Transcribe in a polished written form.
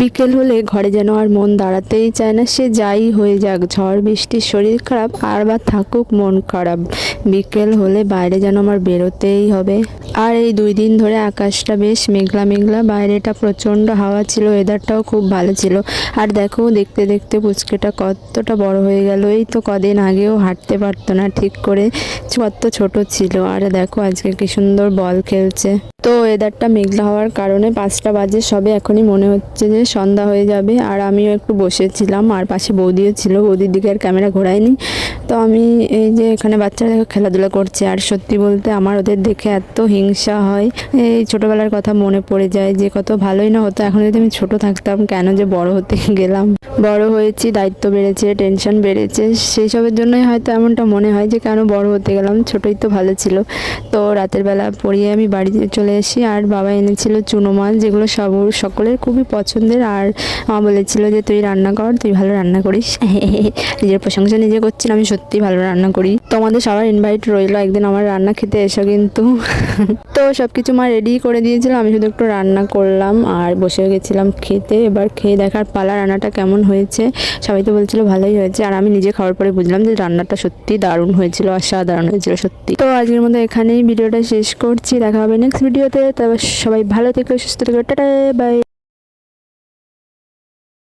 বিকেল হলে ঘরে যেন আর মন দাঁড়াতেই চায় না, সে যাই হয়ে যাক, ঝড় বৃষ্টি, শরীর খারাপ আর বা থাকুক মন খারাপ, বিকেল হলে বাইরে যেন আমার বেরোতেই হবে। আর এই 2 দিন ধরে আকাশটা বেশ মেঘলা মেঘলা, বাইরেটা প্রচণ্ড হাওয়া ছিল, ওয়েদারটাও খুব ভালো ছিল। আর দেখো, দেখতে দেখতে পুচকেটা কতটা বড় হয়ে গেল। এই তো কদিন আগেও হাঁটতে পারতো না ঠিক করে, কত ছোট ছিল। আর দেখো আজকে কি সুন্দর বল খেলছে। তো ওয়েদারটা মেঘলা হওয়ার কারণে 5টা বাজে সবে, এখনই মনে হচ্ছে যে সন্ধ্যা হয়ে যাবে। আর আমিও একটু বসেছিলাম, আর পাশে বৌদিও ছিল, বৌদির দিকে আর ক্যামেরা ঘোরায়নি। তো আমি এই যে এখানে বাচ্চারা খেলাধুলা করছে, আর সত্যি বলতে আমার ওদের দেখে এত হিংসা হয়। এই ছোটোবেলার কথা মনে পড়ে যায় যে কত ভালোই না হতো এখন যদি আমি ছোট থাকতাম, কেন যে বড় হতে গেলাম। বড় হয়েছি, দায়িত্ব বেড়েছে, টেনশন বেড়েছে, সেই সবের জন্যই হয়তো এমনটা মনে হয় যে কেন বড় হতে গেলাম, ছোটই তো ভালো ছিল। তো রাতের বেলা পড়িয়ে আমি বাড়িতে চলে এসি, আর বাবা এনেছিল চুনো মাছ, যেগুলো সকলের খুবই পছন্দের। আর মা বলেছিল যে তুই রান্না কর, তুই ভালো রান্না করিস। নিজের প্রশংসা নিজে করছিলাম, আমি সত্যি ভালো রান্না করি। তোমাদের সবার ইনভাইট রইলো, একদিন আমার রান্না খেতে এসো কিন্তু। তো সবকিছু মা রেডি করে দিয়েছিল, আমি শুধু একটু রান্না করলাম আর বসে গেছিলাম খেতে। এবার খেয়ে দেখার পালা, রান্নাটা কেমন হয়েছে। সবাই তো বলছিল ভালোই হয়েছে, আর আমি নিজে খাওয়ার পরে বুঝলাম যে রান্নাটা সত্যি দারুণ হয়েছিল, অসাধারণ হয়েছিল সত্যি। তো আজকের মধ্যে এখানেই ভিডিওটা শেষ করছি, দেখা হবে নেক্সট ভিডিওতে। তবে সবাই ভালো থেকো, সুস্থ থেকো, টাটা বাই।